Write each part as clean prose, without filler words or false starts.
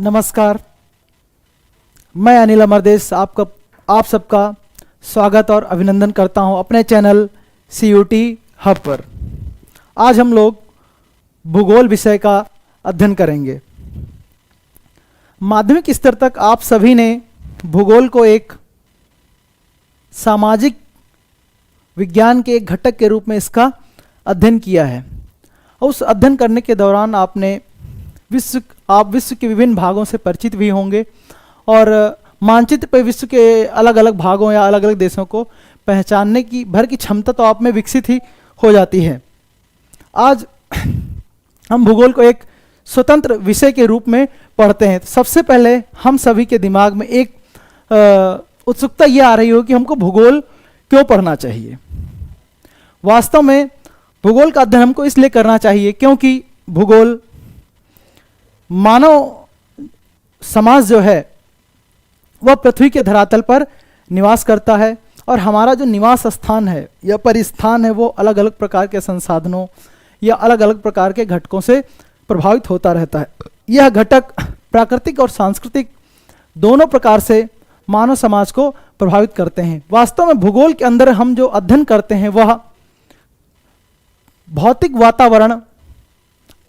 नमस्कार, मैं अनिल अमरदेश आप सबका स्वागत और अभिनंदन करता हूं अपने चैनल CUT हब पर। आज हम लोग भूगोल विषय का अध्ययन करेंगे। माध्यमिक स्तर तक आप सभी ने भूगोल को एक सामाजिक विज्ञान के एक घटक के रूप में इसका अध्ययन किया है। उस अध्ययन करने के दौरान आपने विश्व के विभिन्न भागों से परिचित भी होंगे और मानचित्र पर विश्व के अलग अलग भागों या अलग अलग देशों को पहचानने की भर की क्षमता तो आप में विकसित ही हो जाती है। आज हम भूगोल को एक स्वतंत्र विषय के रूप में पढ़ते हैं। तो सबसे पहले हम सभी के दिमाग में एक उत्सुकता ये आ रही हो कि हमको भूगोल क्यों पढ़ना चाहिए। वास्तव में भूगोल का अध्ययन हमको इसलिए करना चाहिए क्योंकि भूगोल मानव समाज जो है वह पृथ्वी के धरातल पर निवास करता है और हमारा जो निवास स्थान है या परिस्थान है वो अलग अलग प्रकार के संसाधनों या अलग अलग प्रकार के घटकों से प्रभावित होता रहता है। यह घटक प्राकृतिक और सांस्कृतिक दोनों प्रकार से मानव समाज को प्रभावित करते हैं। वास्तव में भूगोल के अंदर हम जो अध्ययन करते हैं वह भौतिक वातावरण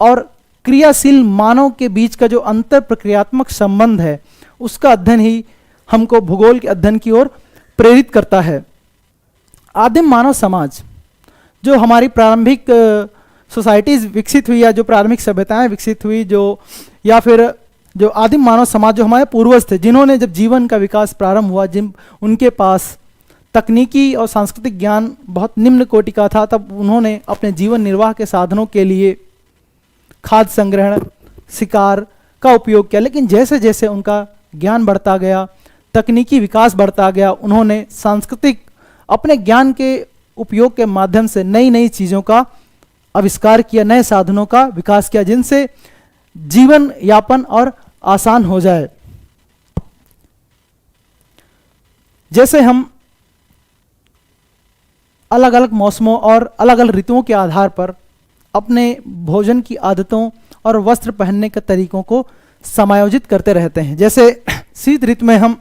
और क्रियाशील मानव के बीच का जो अंतर प्रक्रियात्मक संबंध है उसका अध्ययन ही हमको भूगोल के अध्ययन की ओर प्रेरित करता है। आदिम मानव समाज जो हमारी प्रारंभिक सोसाइटीज विकसित हुई या जो प्रारंभिक सभ्यताएं विकसित हुई या फिर जो आदिम मानव समाज जो हमारे पूर्वज थे जिन्होंने जब जीवन का विकास प्रारंभ हुआ उनके पास तकनीकी और सांस्कृतिक ज्ञान बहुत निम्न कोटि का था, तब उन्होंने अपने जीवन निर्वाह के साधनों के लिए खाद्य संग्रहण शिकार का उपयोग किया। लेकिन जैसे जैसे उनका ज्ञान बढ़ता गया, तकनीकी विकास बढ़ता गया, उन्होंने सांस्कृतिक अपने ज्ञान के उपयोग के माध्यम से नई नई चीज़ों का आविष्कार किया, नए साधनों का विकास किया जिनसे जीवन यापन और आसान हो जाए। जैसे हम अलग अलग मौसमों और अलग अलग ऋतुओं के आधार पर अपने भोजन की आदतों और वस्त्र पहनने के तरीकों को समायोजित करते रहते हैं। जैसे शीत ऋतु में हम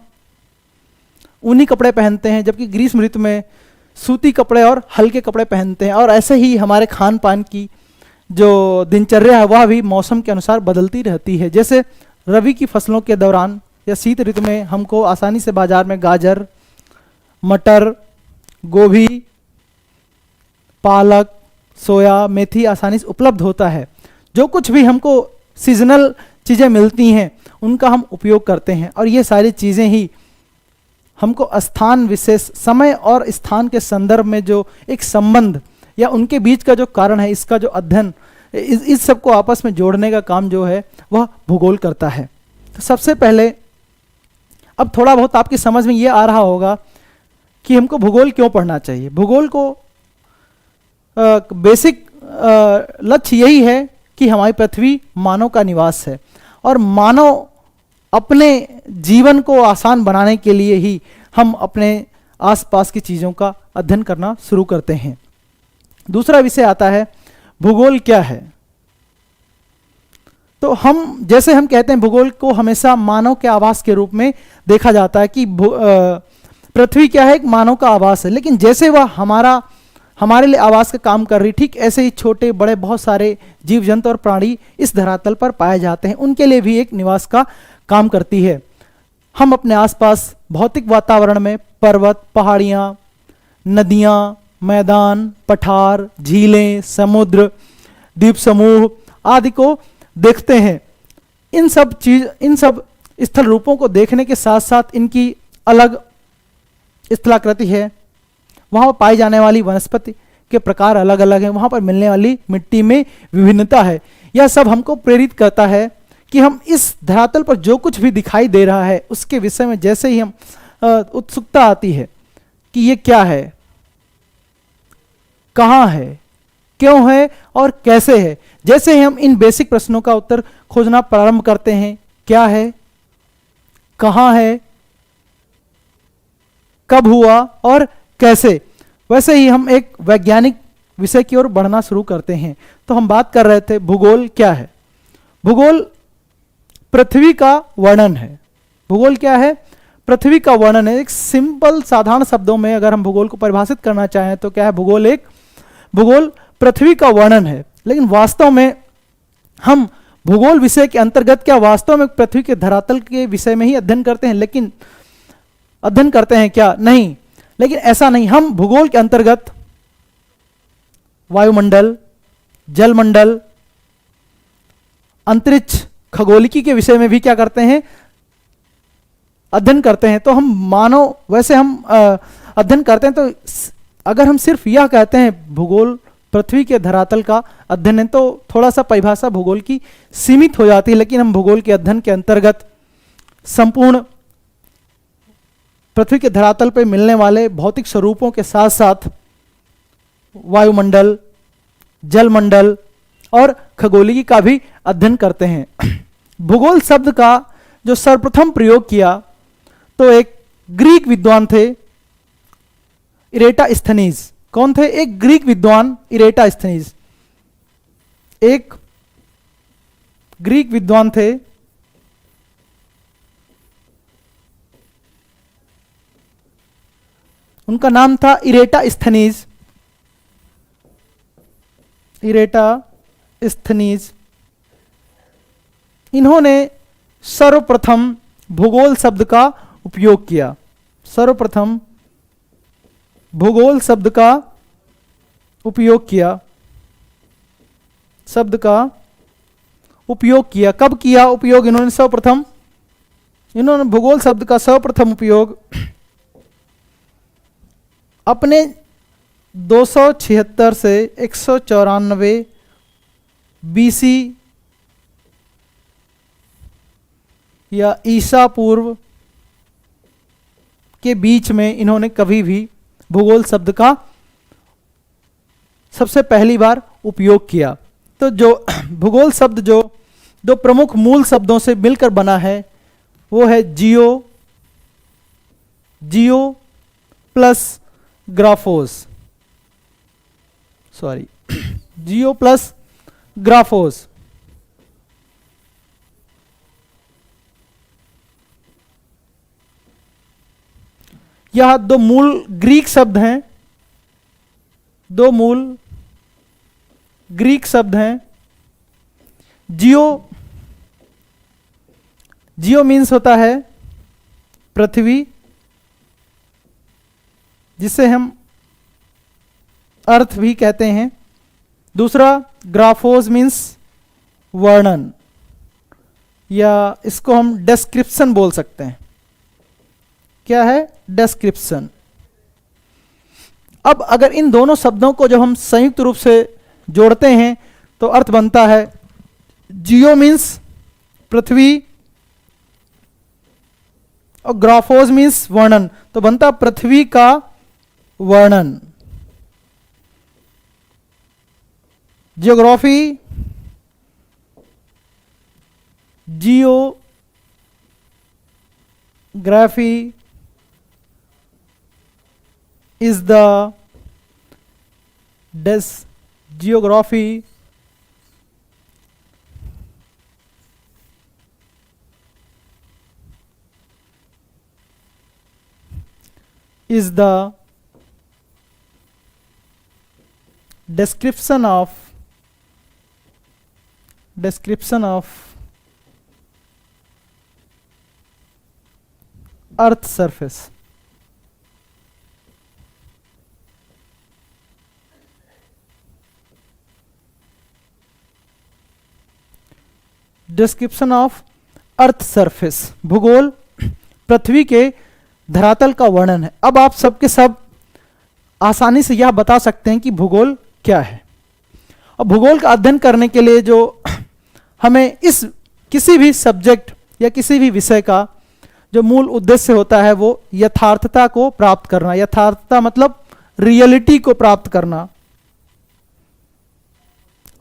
ऊनी कपड़े पहनते हैं जबकि ग्रीष्म ऋतु में सूती कपड़े और हल्के कपड़े पहनते हैं, और ऐसे ही हमारे खान पान की जो दिनचर्या है वह भी मौसम के अनुसार बदलती रहती है। जैसे रबी की फसलों के दौरान या शीत ऋतु में हमको आसानी से बाजार में गाजर, मटर, गोभी, पालक, सोया, मेथी आसानी से उपलब्ध होता है। जो कुछ भी हमको सीजनल चीज़ें मिलती हैं उनका हम उपयोग करते हैं, और ये सारी चीज़ें ही हमको स्थान विशेष समय और स्थान के संदर्भ में जो एक संबंध या उनके बीच का जो कारण है इसका जो अध्ययन इस सब को आपस में जोड़ने का काम जो है वह भूगोल करता है। तो सबसे पहले अब थोड़ा बहुत आपकी समझ में ये आ रहा होगा कि हमको भूगोल क्यों पढ़ना चाहिए। भूगोल को बेसिक लक्ष्य यही है कि हमारी पृथ्वी मानव का निवास है और मानव अपने जीवन को आसान बनाने के लिए ही हम अपने आसपास की चीज़ों का अध्ययन करना शुरू करते हैं। दूसरा विषय आता है भूगोल क्या है। तो जैसे हम कहते हैं भूगोल को हमेशा मानव के आवास के रूप में देखा जाता है कि पृथ्वी क्या है, एक मानव का आवास है। लेकिन जैसे वह हमारे लिए आवास का काम कर रही, ठीक ऐसे ही छोटे बड़े बहुत सारे जीव जंतु और प्राणी इस धरातल पर पाए जाते हैं, उनके लिए भी एक निवास का काम करती है। हम अपने आसपास भौतिक वातावरण में पर्वत, पहाड़ियाँ, नदियाँ, मैदान, पठार, झीलें, समुद्र, द्वीप समूह आदि को देखते हैं। इन सब स्थल रूपों को देखने के साथ साथ इनकी अलग स्थलाकृति है, वहाँ पर पाई जाने वाली वनस्पति के प्रकार अलग अलग हैं, वहाँ पर मिलने वाली मिट्टी में विभिन्नता है। यह सब हमको प्रेरित करता है कि हम इस धरातल पर जो कुछ भी दिखाई दे रहा है उसके विषय में जैसे ही हम उत्सुकता आती है कि ये क्या है, कहाँ है, क्यों है और कैसे है, जैसे ही हम इन बेसिक प्रश्नों का उत्तर खोजना प्रारंभ करते हैं, क्या है, कहाँ है, कब हुआ और कैसे, वैसे ही हम एक वैज्ञानिक विषय की ओर बढ़ना शुरू करते हैं। तो हम बात कर रहे थे भूगोल क्या है। भूगोल पृथ्वी का वर्णन है। भूगोल क्या है? पृथ्वी का वर्णन है। एक सिंपल साधारण शब्दों में अगर हम भूगोल को परिभाषित करना चाहें तो क्या है? भूगोल पृथ्वी का वर्णन है। लेकिन वास्तव में हम भूगोल विषय के अंतर्गत क्या वास्तव में पृथ्वी के धरातल के विषय में ही अध्ययन करते हैं? लेकिन अध्ययन करते हैं क्या? नहीं। लेकिन ऐसा नहीं, हम भूगोल के अंतर्गत वायुमंडल, जलमंडल, अंतरिक्ष, खगोलिकी के विषय में भी क्या करते हैं? अध्ययन करते हैं। तो हम मानव वैसे हम अध्ययन करते हैं। तो अगर हम सिर्फ यह कहते हैं भूगोल पृथ्वी के धरातल का अध्ययन है, तो थोड़ा सा परिभाषा भूगोल की सीमित हो जाती है। लेकिन हम भूगोल के अध्ययन के अंतर्गत संपूर्ण पृथ्वी के धरातल पर मिलने वाले भौतिक स्वरूपों के साथ साथ वायुमंडल, जलमंडल और खगोलिकी का भी अध्ययन करते हैं। भूगोल शब्द का जो सर्वप्रथम प्रयोग किया तो एक ग्रीक विद्वान थे, इरेटास्थनीज। कौन थे? एक ग्रीक विद्वान इरेटास्थनीज। एक ग्रीक विद्वान थे, उनका नाम था इरेटास्थनीज। इरेटास्थनीज इन्होंने सर्वप्रथम भूगोल शब्द का उपयोग किया। सर्वप्रथम भूगोल शब्द का उपयोग किया। शब्द का उपयोग किया। कब किया उपयोग इन्होंने? सर्वप्रथम इन्होंने भूगोल शब्द का सर्वप्रथम उपयोग अपने 276 से 194 बीसी या ईसा पूर्व के बीच में इन्होंने कभी भी भूगोल शब्द का सबसे पहली बार उपयोग किया। तो जो भूगोल शब्द जो दो प्रमुख मूल शब्दों से मिलकर बना है वो है जियो प्लस ग्राफोस, जियो प्लस ग्राफोस। यह दो मूल ग्रीक शब्द हैं, दो मूल ग्रीक शब्द हैं। जियो मीन्स होता है पृथ्वी, जिसे हम अर्थ भी कहते हैं। दूसरा ग्राफोस मीन्स वर्णन, या इसको हम डेस्क्रिप्शन बोल सकते हैं। क्या है? डेस्क्रिप्शन। अब अगर इन दोनों शब्दों को जब हम संयुक्त रूप से जोड़ते हैं तो अर्थ बनता है जियो मीन्स पृथ्वी और ग्राफोस मीन्स वर्णन, तो बनता पृथ्वी का वर्णन। Geography, geography is the geography is the description of earth surface। Description of earth surface, भूगोल पृथ्वी के धरातल का वर्णन है। अब आप सबके सब आसानी से यह बता सकते हैं कि भूगोल क्या है। और भूगोल का अध्ययन करने के लिए जो हमें इस किसी भी सब्जेक्ट या किसी भी विषय का जो मूल उद्देश्य होता है वो यथार्थता को प्राप्त करना। यथार्थता मतलब रियलिटी को प्राप्त करना।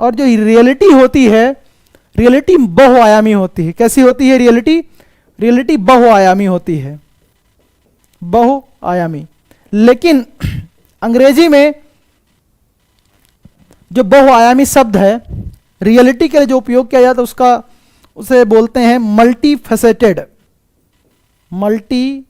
और जो रियलिटी होती है, रियलिटी बहुआयामी होती है। कैसी होती है रियलिटी बहुआयामी होती है, बहुआयामी। लेकिन अंग्रेजी में जो बहुआयामी शब्द है रियलिटी के लिए जो उपयोग किया जाता है उसे बोलते हैं मल्टी फेसेटेड, मल्टी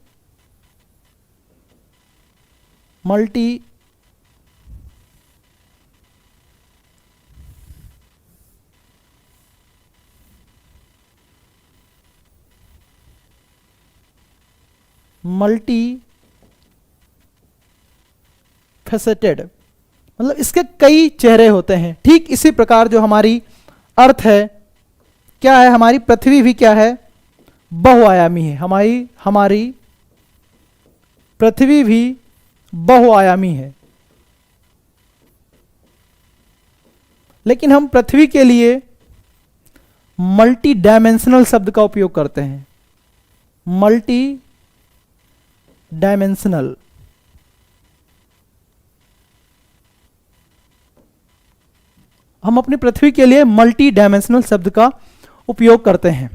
फेसेटेड, मतलब इसके कई चेहरे होते हैं। ठीक इसी प्रकार जो हमारी अर्थ है क्या है, हमारी पृथ्वी भी क्या है, बहुआयामी है। हमारी पृथ्वी भी बहुआयामी है, लेकिन हम पृथ्वी के लिए मल्टी डायमेंशनल शब्द का उपयोग करते हैं। मल्टी डायमेंशनल, हम अपनी पृथ्वी के लिए मल्टी डायमेंशनल शब्द का उपयोग करते हैं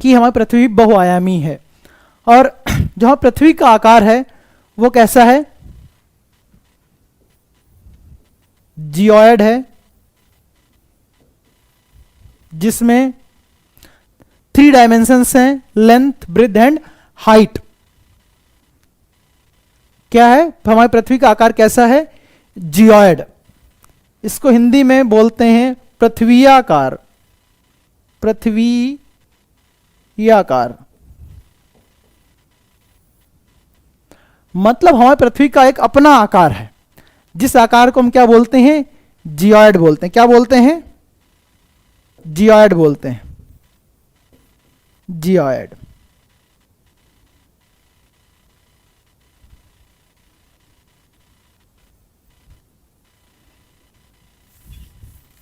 कि हमारी पृथ्वी बहुआयामी है। और जहां पृथ्वी का आकार है वो कैसा है, जियोइड है, जिसमें 3 डायमेंशंस हैं, लेंथ, ब्रेड्थ एंड हाइट। क्या है, हमारी पृथ्वी का आकार कैसा है, जियोइड। इसको हिंदी में बोलते हैं पृथ्वीयाकार, पृथ्वीयाकार। मतलब हमारी पृथ्वी का एक अपना आकार है, जिस आकार को हम क्या बोलते हैं, जियोइड बोलते हैं। क्या बोलते हैं, जियोइड बोलते हैं, जियोइड।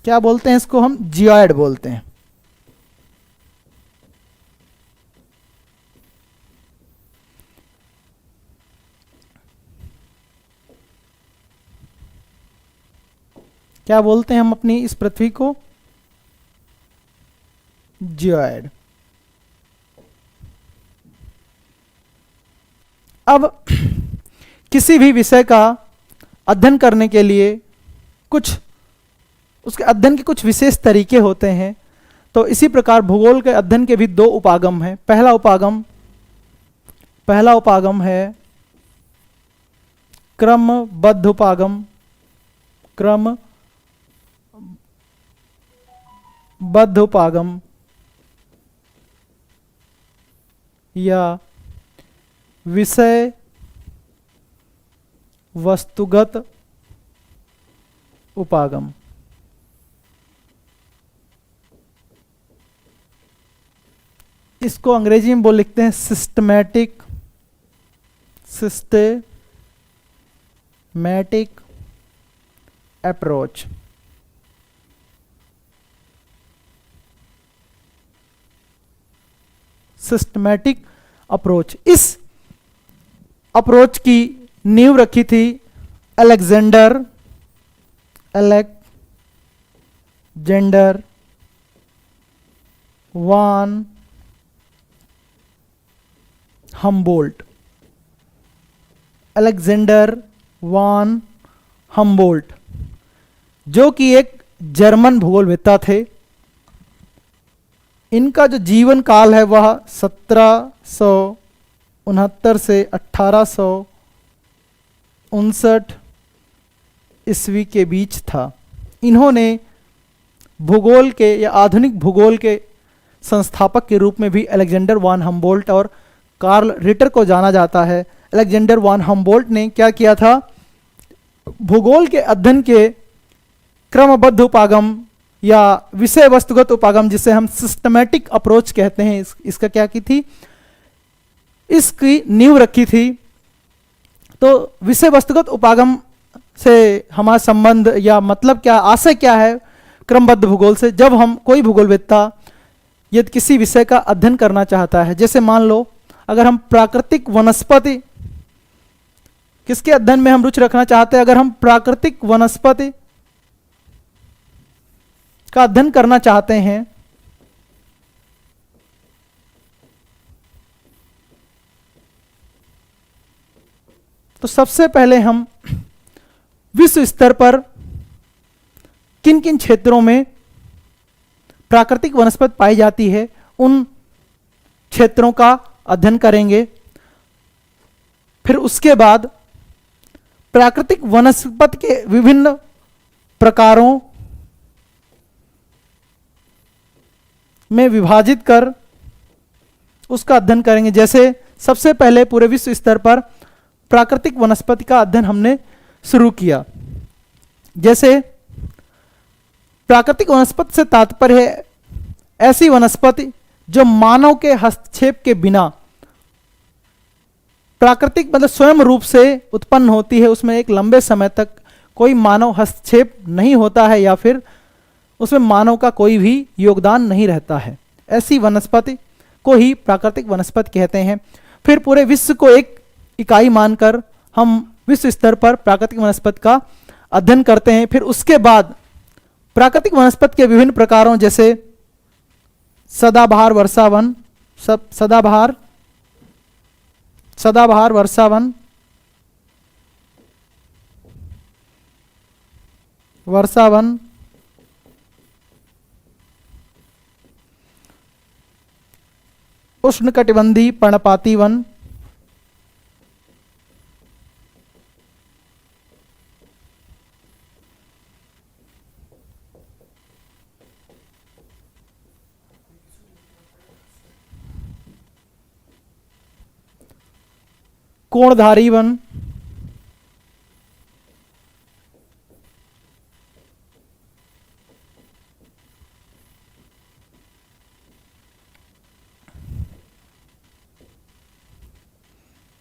क्या बोलते हैं इसको, हम जियोइड बोलते हैं। क्या बोलते हैं हम अपनी इस पृथ्वी को, जियोइड। अब किसी भी विषय का अध्ययन करने के लिए कुछ उसके अध्ययन के कुछ विशेष तरीके होते हैं। तो इसी प्रकार भूगोल के अध्ययन के भी 2 उपागम हैं। पहला उपागम है क्रमबद्ध उपागम, क्रमबद्ध उपागम या विषय वस्तुगत उपागम। इसको अंग्रेजी में लिखते हैं सिस्टमैटिक अप्रोच। सिस्टमैटिक अप्रोच, इस अप्रोच की नींव रखी थी अलेक्जेंडर वान हम्बोल्ट। अलेक्जेंडर वान हम्बोल्ट जो कि एक जर्मन भूगोलवेत्ता थे। इनका जो जीवन काल है वह 1769 से 1859 ईस्वी के बीच था। इन्होंने भूगोल के या आधुनिक भूगोल के संस्थापक के रूप में भी अलेक्जेंडर वान हम्बोल्ट और कार्ल रिटर को जाना जाता है। अलेक्जेंडर वान हम्बोल्ट ने क्या किया था, भूगोल के अध्ययन के क्रमबद्ध उपागम या विषय वस्तुगत उपागम, जिसे हम सिस्टमैटिक अप्रोच कहते हैं, इसका क्या की थी, इसकी नींव रखी थी। तो विषय वस्तुगत उपागम से हमारा संबंध या मतलब क्या, आशय क्या है क्रमबद्ध भूगोल से। जब हम कोई भूगोलवेत्ता यदि किसी विषय का अध्ययन करना चाहता है, जैसे मान लो अगर हम प्राकृतिक वनस्पति, किसके अध्ययन में हम रुचि रखना चाहते हैं, अगर हम प्राकृतिक वनस्पति का अध्ययन करना चाहते हैं तो सबसे पहले हम विश्व स्तर पर किन किन क्षेत्रों में प्राकृतिक वनस्पति पाई जाती है उन क्षेत्रों का अध्ययन करेंगे। फिर उसके बाद प्राकृतिक वनस्पति के विभिन्न प्रकारों में विभाजित कर उसका अध्ययन करेंगे। जैसे सबसे पहले पूरे विश्व स्तर पर प्राकृतिक वनस्पति का अध्ययन हमने शुरू किया। जैसे प्राकृतिक वनस्पति से तात्पर्य है ऐसी वनस्पति जो मानव के हस्तक्षेप के बिना प्राकृतिक मतलब स्वयं रूप से उत्पन्न होती है, उसमें एक लंबे समय तक कोई मानव हस्तक्षेप नहीं होता है या फिर उसमें मानव का कोई भी योगदान नहीं रहता है, ऐसी वनस्पति को ही प्राकृतिक वनस्पति कहते हैं। फिर पूरे विश्व को एक इकाई मानकर हम विश्व स्तर पर प्राकृतिक वनस्पति का अध्ययन करते हैं। फिर उसके बाद प्राकृतिक वनस्पति के विभिन्न प्रकारों जैसे सदाबहार वर्षावन, सदाबहार वर्षावन, उष्णकटिबंधी पर्णपाती वन, कोणधारी वन,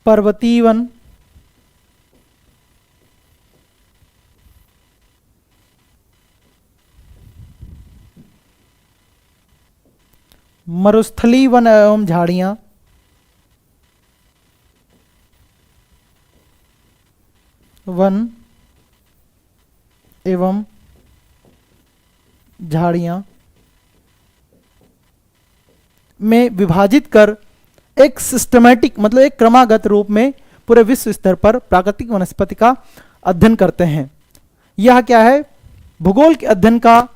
पर्वतीय वन, मरुस्थलीय वन एवं झाड़ियां, वन एवं झाड़ियां में विभाजित कर एक सिस्टमैटिक मतलब एक क्रमागत रूप में पूरे विश्व स्तर पर प्राकृतिक वनस्पति का अध्ययन करते हैं। यह क्या है, भूगोल के अध्ययन का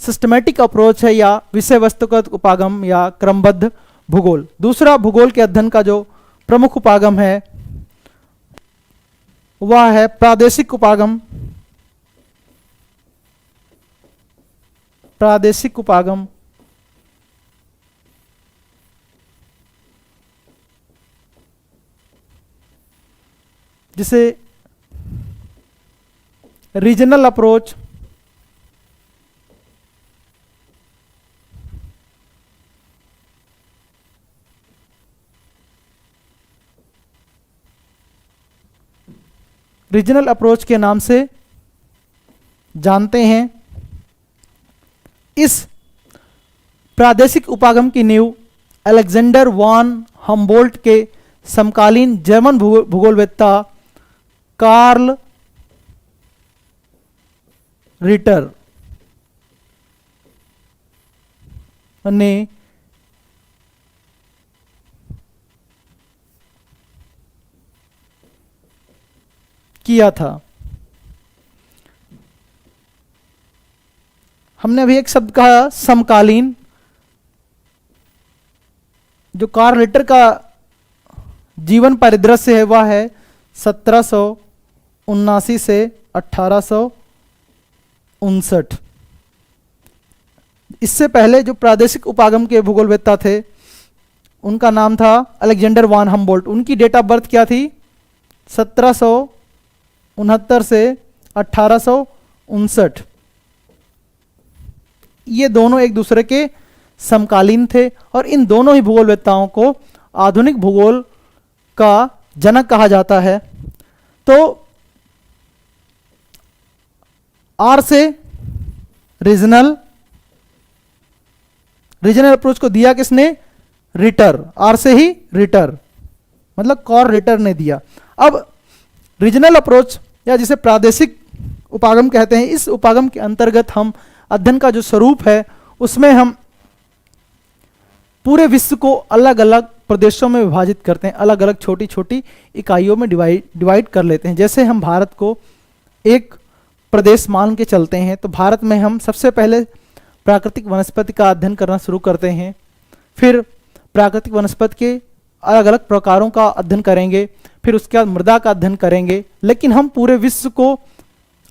सिस्टमैटिक अप्रोच है या विषय वस्तुगत उपागम या क्रमबद्ध भूगोल। दूसरा भूगोल के अध्ययन का जो प्रमुख उपागम है वह है प्रादेशिक उपागम। प्रादेशिक उपागम जिसे रीजनल अप्रोच, रीजनल अप्रोच के नाम से जानते हैं। इस प्रादेशिक उपागम की नींव अलेक्जेंडर वान हम्बोल्ट के समकालीन जर्मन भूगोलवेत्ता कार्ल रिटर ने किया था। हमने अभी एक शब्द कहा समकालीन, जो कार्ल रिटर का जीवन परिदृश्य है वह है 1779 से 1859। इससे पहले जो प्रादेशिक उपागम के भूगोलवेत्ता थे उनका नाम था अलेक्जेंडर वान हम्बोल्ट। उनकी डेट ऑफ बर्थ क्या थी, 1769 से 1859। ये दोनों एक दूसरे के समकालीन थे और इन दोनों ही भूगोलवेत्ताओं को आधुनिक भूगोल का जनक कहा जाता है। तो आर से रीजनल अप्रोच को दिया किसने, रिटर। आर से ही रिटर मतलब कॉर रिटर ने दिया। अब रीजनल अप्रोच या जिसे प्रादेशिक उपागम कहते हैं, इस उपागम के अंतर्गत हम अध्ययन का जो स्वरूप है उसमें हम पूरे विश्व को अलग अलग प्रदेशों में विभाजित करते हैं, अलग अलग छोटी छोटी इकाइयों में डिवाइड कर लेते हैं। जैसे हम भारत को एक प्रदेश मान के चलते हैं तो भारत में हम सबसे पहले प्राकृतिक वनस्पति का अध्ययन करना शुरू करते हैं। फिर प्राकृतिक वनस्पति के अलग अलग प्रकारों का अध्ययन करेंगे। फिर उसके बाद मृदा का अध्ययन करेंगे। लेकिन हम पूरे विश्व को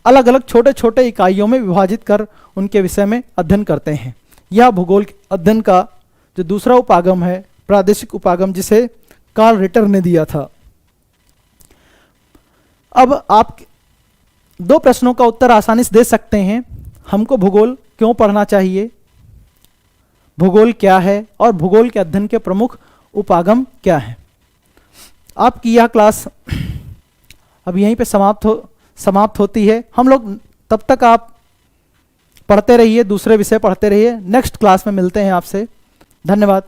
अलग अलग छोटे छोटे इकाइयों में विभाजित कर उनके विषय में अध्ययन करते हैं। यह भूगोल अध्ययन का जो दूसरा उपागम है, प्रादेशिक उपागम, जिसे कार्ल रिटर ने दिया था। अब आप 2 प्रश्नों का उत्तर आसानी से दे सकते हैं। हमको भूगोल क्यों पढ़ना चाहिए, भूगोल क्या है और भूगोल के अध्ययन के प्रमुख उपागम क्या है। आपकी यह क्लास अब यहीं पे समाप्त होती है। हम लोग तब तक आप पढ़ते रहिए, दूसरे विषय पढ़ते रहिए। नेक्स्ट क्लास में मिलते हैं आपसे। धन्यवाद।